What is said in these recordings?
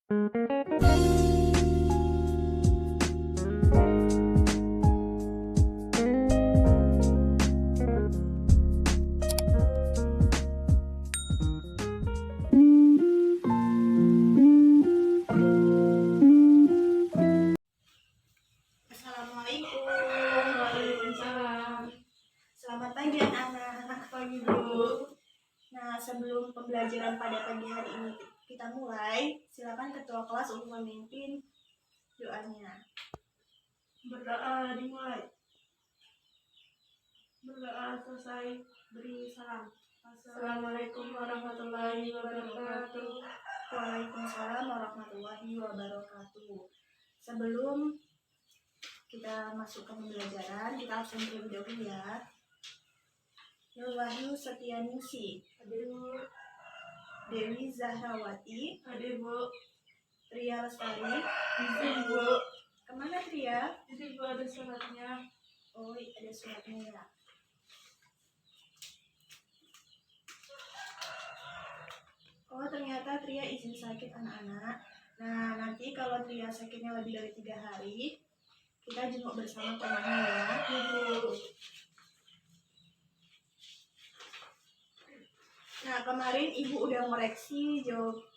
Assalamualaikum. Waalaikumsalam. Selamat pagi anak-anak. Pagi Bu. Nah, sebelum pembelajaran pada pagi hari ini kita mulai, silakan ketua kelas untuk memimpin doanya. Berdoa dimulai. Berdoa selesai, beri salam. Assalamualaikum warahmatullahi wabarakatuh. Waalaikumsalam warahmatullahi wabarakatuh. Sebelum kita masuk ke pembelajaran, kita absen terlebih dahulu ya. Nur Wahyu Setianingsih, Hadir Bu. Dewi Zahrawati, Hadir Bu. Tria Lestari. Izin Bu. Kemana Tria? Izin Bu, ada suratnya. Oh, ada suratnya ya. Oh, ternyata Tria izin sakit anak-anak. Nah, nanti kalau Tria sakitnya lebih dari 3 hari, kita jenguk bersama temannya ya. Nah, kemarin Ibu udah ngoreksi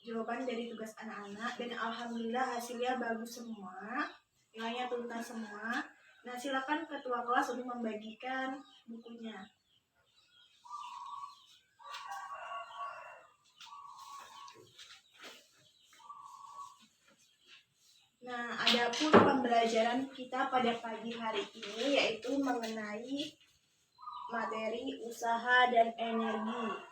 jawaban dari tugas anak-anak dan alhamdulillah hasilnya bagus semua. Nilainya tuntas semua. Nah, silakan ketua kelas untuk membagikan bukunya. Nah, adapun pembelajaran kita pada pagi hari ini yaitu mengenai materi usaha dan energi.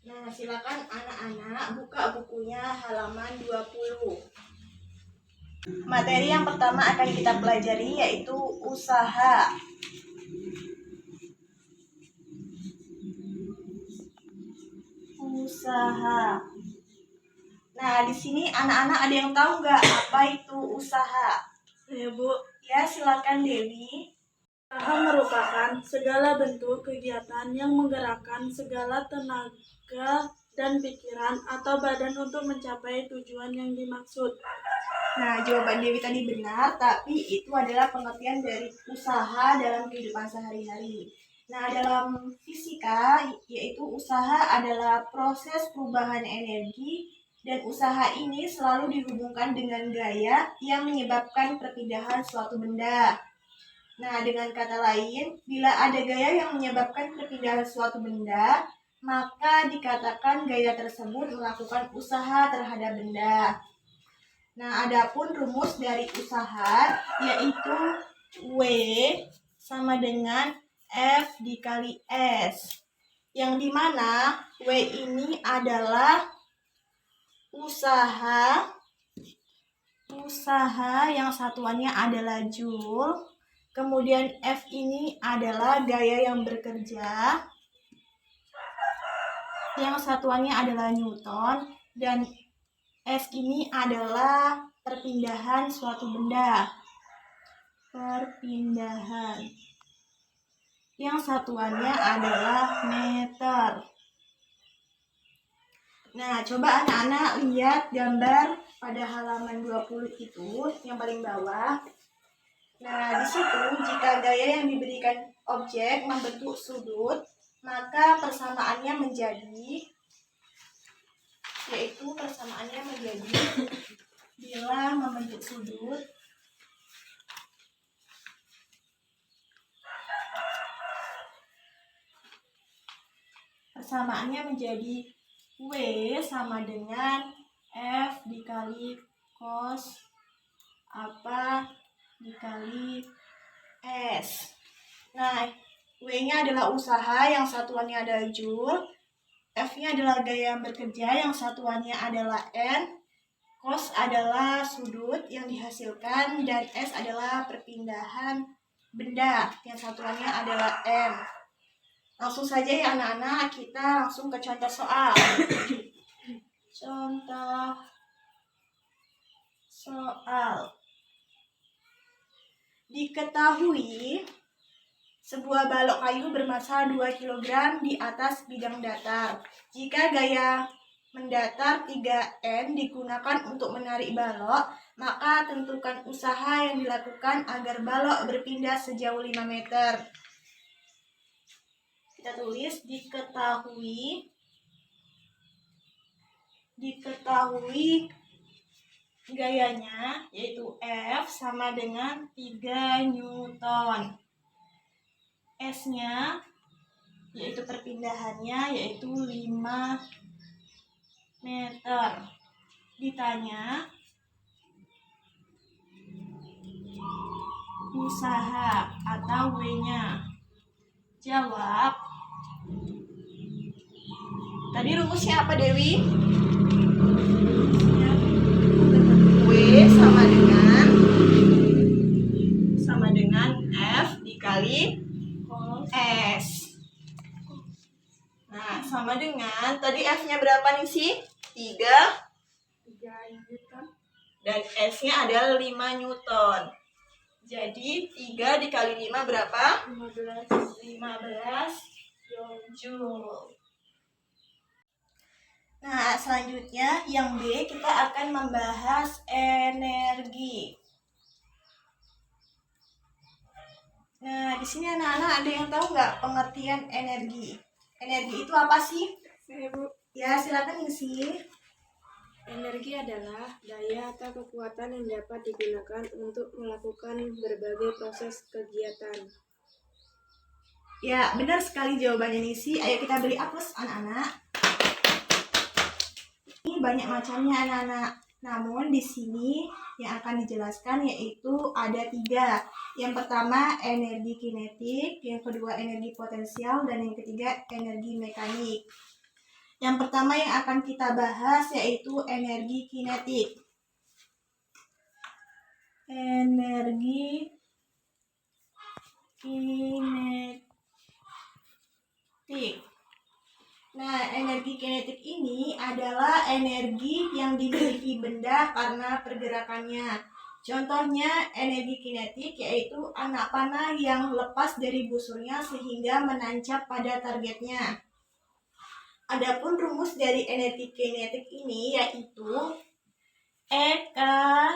Nah, silakan anak-anak buka bukunya halaman 20. Materi yang pertama akan kita pelajari yaitu usaha. Usaha. Nah, di sini anak-anak ada yang tahu nggak apa itu usaha? Saya Bu. Ya, silakan Dewi. Usaha merupakan segala bentuk kegiatan yang menggerakkan segala tenaga dan pikiran atau badan untuk mencapai tujuan yang dimaksud. Nah, jawaban Dewi tadi benar, tapi itu adalah pengertian dari usaha dalam kehidupan sehari-hari. Nah, dalam fisika, yaitu usaha adalah proses perubahan energi, dan usaha ini selalu dihubungkan dengan gaya yang menyebabkan perpindahan suatu benda. Nah, dengan kata lain, bila ada gaya yang menyebabkan perpindahan suatu benda, maka dikatakan gaya tersebut melakukan usaha terhadap benda. Nah, adapun rumus dari usaha yaitu W sama dengan F dikali S. Yang dimana W ini adalah usaha yang satuannya adalah Joule. Kemudian F ini adalah gaya yang bekerja, yang satuannya adalah Newton, dan S ini adalah perpindahan suatu benda. Perpindahan. Yang satuannya adalah meter. Nah, coba anak-anak lihat gambar pada halaman 20 itu, yang paling bawah. Nah, di situ jika gaya yang diberikan objek membentuk sudut, maka persamaannya menjadi bila membentuk sudut persamaannya menjadi W sama dengan F dikali cos apa dikali S. Nah, W-nya adalah usaha yang satuannya adalah Joule, F-nya adalah gaya yang bekerja yang satuannya adalah N, cos adalah sudut yang dihasilkan, dan S adalah perpindahan benda yang satuannya adalah M. Langsung saja ya anak-anak, kita langsung ke contoh soal. Contoh Diketahui sebuah balok kayu bermassa 2 kg di atas bidang datar. Jika gaya mendatar 3N digunakan untuk menarik balok, maka tentukan usaha yang dilakukan agar balok berpindah sejauh 5 meter. Kita tulis diketahui gayanya yaitu F sama dengan 3 Newton. S-nya yaitu perpindahannya yaitu 5 meter. Ditanya usaha atau W-nya. Jawab. Tadi rumusnya apa, Dewi? W sama dengan F dikali S. Nah, sama dengan tadi F-nya berapa nih sih? 3 Newton. Dan S-nya adalah 5 Newton. Jadi 3 dikali 5 berapa? 15 Joule. Nah, selanjutnya yang B kita akan membahas energi. Nah, di sini anak-anak ada yang tahu nggak pengertian energi? Energi itu apa sih? Saya, Bu. Ya, silakan isi. Energi adalah daya atau kekuatan yang dapat digunakan untuk melakukan berbagai proses kegiatan. Ya, benar sekali jawabannya Nisi. Ayo kita beri aplaus anak-anak. Ini banyak macamnya anak-anak. Namun di sini yang akan dijelaskan yaitu ada 3. Yang pertama energi kinetik, yang kedua energi potensial, dan yang ketiga energi mekanik. Yang pertama yang akan kita bahas yaitu energi kinetik. Energi kinetik. Nah, energi kinetik ini adalah energi yang dimiliki benda karena pergerakannya. Contohnya energi kinetik yaitu anak panah yang lepas dari busurnya sehingga menancap pada targetnya. Adapun rumus dari energi kinetik ini yaitu EK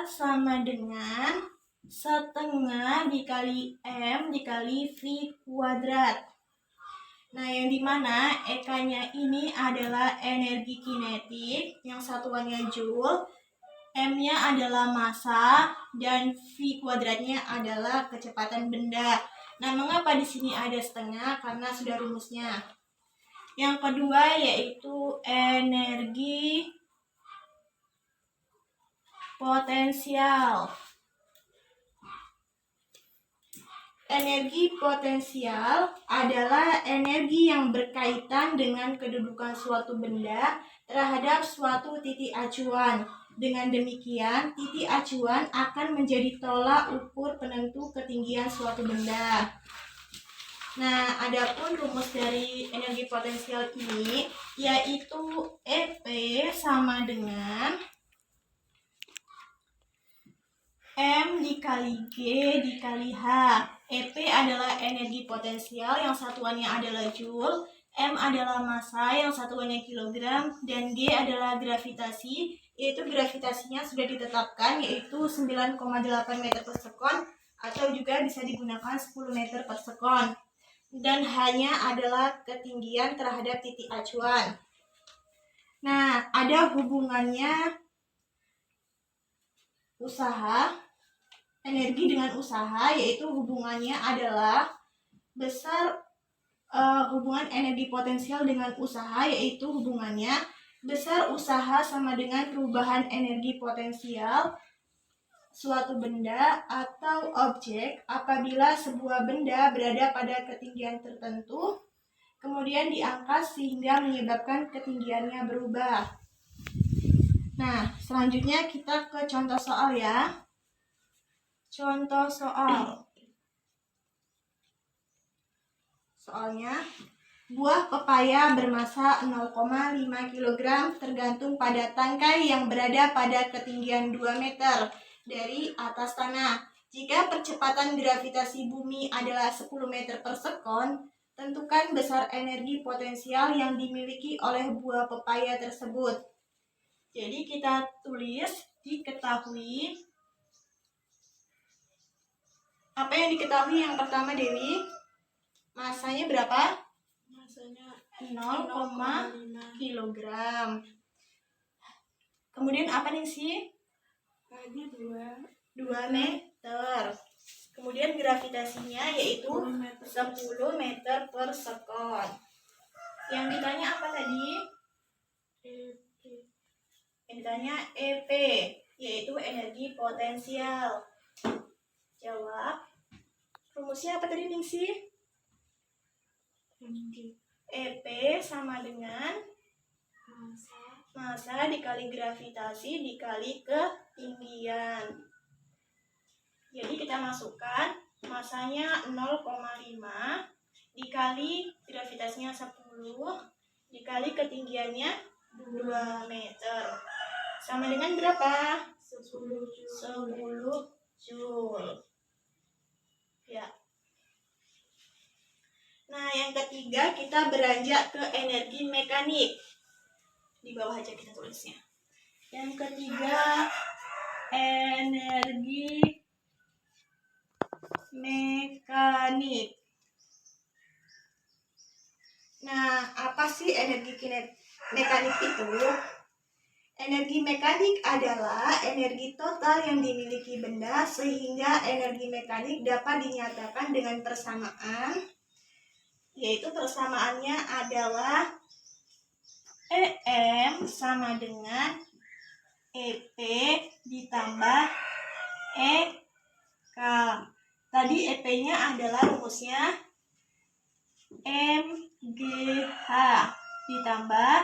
sama dengan setengah dikali M dikali V kuadrat. Nah, yang dimana EK-nya ini adalah energi kinetik, yang satuannya Joule, M-nya adalah massa, dan V kuadratnya adalah kecepatan benda. Nah, mengapa di sini ada setengah? Karena sudah rumusnya. Yang kedua yaitu energi potensial. Energi potensial adalah energi yang berkaitan dengan kedudukan suatu benda terhadap suatu titik acuan. Dengan demikian, titik acuan akan menjadi tolak ukur penentu ketinggian suatu benda. Nah, adapun rumus dari energi potensial ini yaitu EP sama dengan M dikali G dikali H. EP adalah energi potensial yang satuannya adalah Joule, M adalah massa yang satuannya kilogram, dan G adalah gravitasi, yaitu gravitasinya sudah ditetapkan yaitu 9,8 meter per sekon atau juga bisa digunakan 10 meter per sekon. Dan hanya adalah ketinggian terhadap titik acuan. Nah, ada hubungannya usaha, energi dengan usaha, yaitu hubungannya adalah hubungan energi potensial dengan usaha, yaitu hubungannya besar usaha sama dengan perubahan energi potensial suatu benda atau objek apabila sebuah benda berada pada ketinggian tertentu, kemudian diangkat sehingga menyebabkan ketinggiannya berubah. Nah, selanjutnya kita ke contoh soal ya. Contoh soal. Soalnya, buah pepaya bermassa 0,5 kg tergantung pada tangkai yang berada pada ketinggian 2 meter dari atas tanah. Jika percepatan gravitasi bumi adalah 10 meter per sekon, tentukan besar energi potensial yang dimiliki oleh buah pepaya tersebut. Jadi kita tulis diketahui. Apa yang diketahui yang pertama, Dewi? Masanya berapa? Masanya 0,5 kilogram. Kemudian apa nih sih? Tadi 2 meter. Kemudian gravitasinya yaitu 10 meter per sekon. Yang ditanya apa tadi? Yang ditanya EP, yaitu energi potensial. Jawab. Rumusnya apa tadi, Ningsi? EP sama dengan massa dikali gravitasi dikali ketinggian. Jadi kita masukkan masanya 0,5 dikali gravitasinya 10 dikali ketinggiannya 2 meter. Sama dengan berapa? 10 Joule. Ya. Nah, yang ketiga kita beranjak ke energi mekanik. Di bawah aja kita tulisnya. Yang ketiga, energi mekanik. Nah, apa sih energi mekanik itu? Energi mekanik adalah energi total yang dimiliki benda sehingga energi mekanik dapat dinyatakan dengan persamaan, yaitu persamaannya adalah EM sama dengan EP ditambah EK. Tadi EP-nya adalah rumusnya MGH ditambah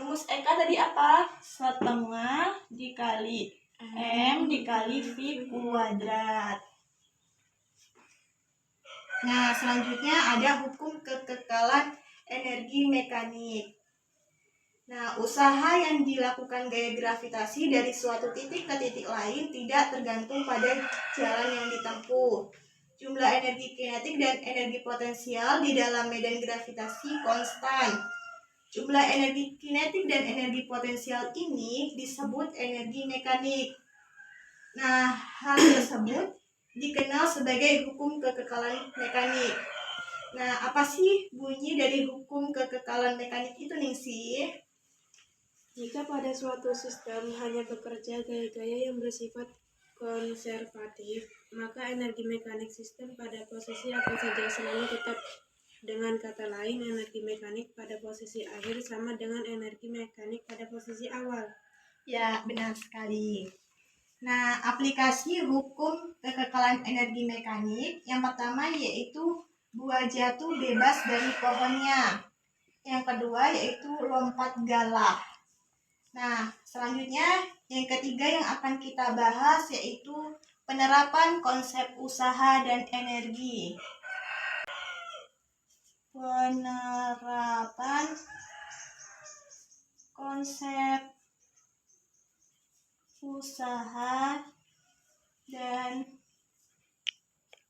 rumus EK tadi apa? Setengah dikali M dikali V kuadrat. Nah, selanjutnya ada hukum kekekalan energi mekanik. Nah, usaha yang dilakukan gaya gravitasi dari suatu titik ke titik lain tidak tergantung pada jalan yang ditempuh. Jumlah energi kinetik dan energi potensial di dalam medan gravitasi konstan. Jumlah energi kinetik dan energi potensial ini disebut energi mekanik. Nah, hal tersebut dikenal sebagai hukum kekekalan mekanik. Nah, apa sih bunyi dari hukum kekekalan mekanik itu, Ningsih? Jika pada suatu sistem hanya bekerja gaya-gaya yang bersifat konservatif, maka energi mekanik sistem pada posisi apa saja selalu tetap. Dengan kata lain, energi mekanik pada posisi akhir sama dengan energi mekanik pada posisi awal. Ya, benar sekali. Nah, aplikasi hukum kekekalan energi mekanik yang pertama yaitu buah jatuh bebas dari pohonnya. Yang kedua yaitu lompat galak. Nah, selanjutnya yang ketiga yang akan kita bahas yaitu penerapan konsep usaha dan energi. Penerapan konsep usaha dan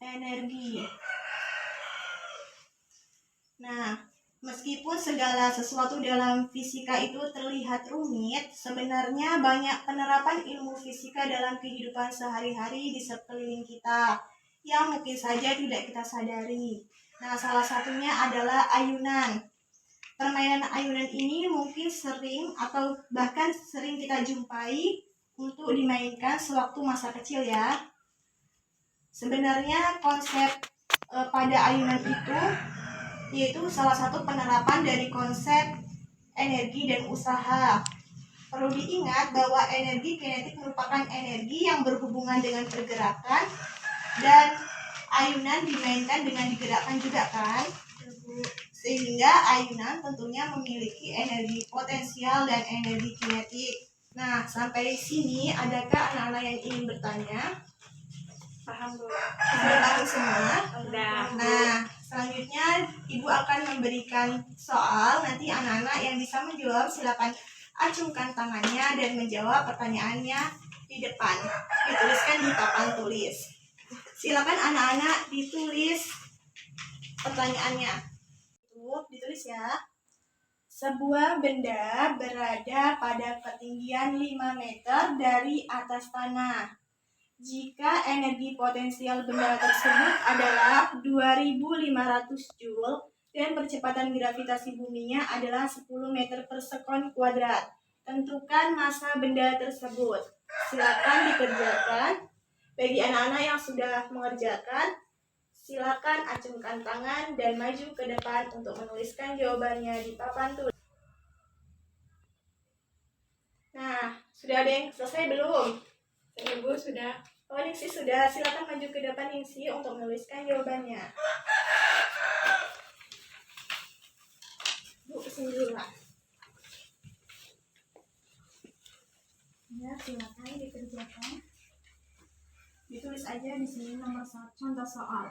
energi. Nah, meskipun segala sesuatu dalam fisika itu terlihat rumit, sebenarnya banyak penerapan ilmu fisika dalam kehidupan sehari-hari di sekeliling kita yang mungkin saja tidak kita sadari. Nah, salah satunya adalah ayunan. Permainan ayunan ini mungkin sering atau bahkan sering kita jumpai untuk dimainkan sewaktu masa kecil ya. Sebenarnya konsep pada ayunan itu yaitu salah satu penerapan dari konsep energi dan usaha. Perlu diingat bahwa energi kinetik merupakan energi yang berhubungan dengan pergerakan dan ayunan dimainkan dengan digerakkan juga kan? Sehingga ayunan tentunya memiliki energi potensial dan energi kinetik. Nah, sampai sini adakah anak-anak yang ingin bertanya? Paham, Bu? Sudah paham semua? Udah. Nah, selanjutnya Ibu akan memberikan soal. Nanti anak-anak yang bisa menjawab silakan acungkan tangannya dan menjawab pertanyaannya di depan. Dituliskan di papan tulis. Silakan anak-anak ditulis pertanyaannya. Ditulis ya. Sebuah benda berada pada ketinggian 5 meter dari atas tanah. Jika energi potensial benda tersebut adalah 2.500 Joule dan percepatan gravitasi buminya adalah 10 meter per sekon kuadrat, tentukan massa benda tersebut. Silakan dikerjakan. Bagi anak-anak yang sudah mengerjakan, silakan acungkan tangan dan maju ke depan untuk menuliskan jawabannya di papan tulis. Nah, sudah ada yang selesai belum? Bu, sudah. Oh, Ningsi sudah. Silakan maju ke depan Ningsi untuk menuliskan jawabannya. Bu, kesini dulu lah. Ya, silakan dikerjakan. Ditulis aja di sini nomor 1 contoh soal.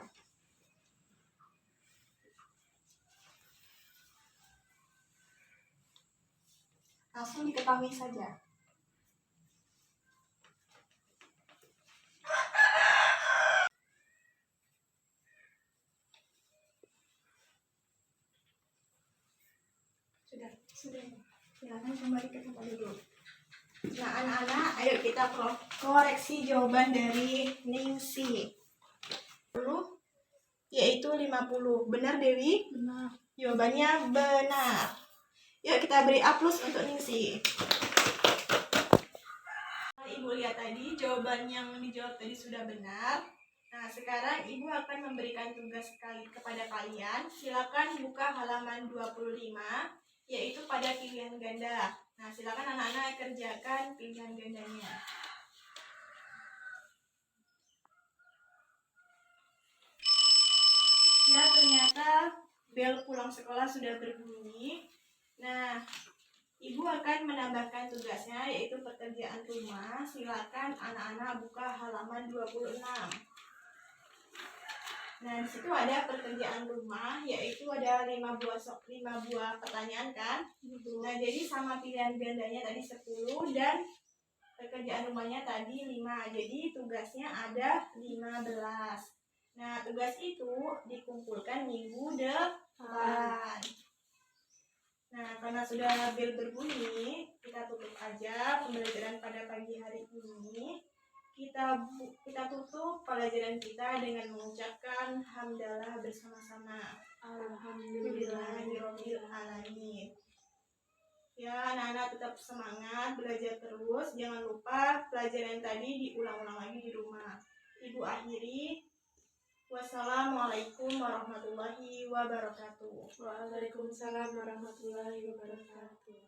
Langsung diketahui saja. Sudah. Silakan kembali ke tempat duduk. Nah, anak-anak, ayo kita koreksi jawaban dari Ningsi. 10, yaitu 50. Benar, Dewi? Benar. Jawabannya benar. Yuk kita beri A+ untuk Ningsi. Ibu lihat tadi jawaban yang dijawab tadi sudah benar. Nah, sekarang Ibu akan memberikan tugas kepada kalian. Silakan buka halaman 25, yaitu pada pilihan ganda. Nah, silakan anak-anak kerjakan pilihan gandanya. Ya, ternyata bel pulang sekolah sudah berbunyi. Nah, Ibu akan menambahkan tugasnya, yaitu pekerjaan rumah. Silakan anak-anak buka halaman 26. Nah, di situ ada pekerjaan rumah, yaitu ada 5 buah pertanyaan kan? Nah, jadi sama pilihan gandanya tadi 10 dan pekerjaan rumahnya tadi 5. Jadi tugasnya ada 15. Nah, tugas itu dikumpulkan minggu depan. Nah, karena sudah bel berbunyi, kita tutup aja pembelajaran pada pagi hari ini. Kita tutup pelajaran kita dengan mengucapkan hamdalah bersama-sama. Alhamdulillahirabbil alamin. Ya, anak-anak tetap semangat belajar terus. Jangan lupa pelajaran tadi diulang-ulang lagi di rumah. Ibu akhiri. Wassalamualaikum warahmatullahi wabarakatuh. Waalaikumsalam warahmatullahi wabarakatuh.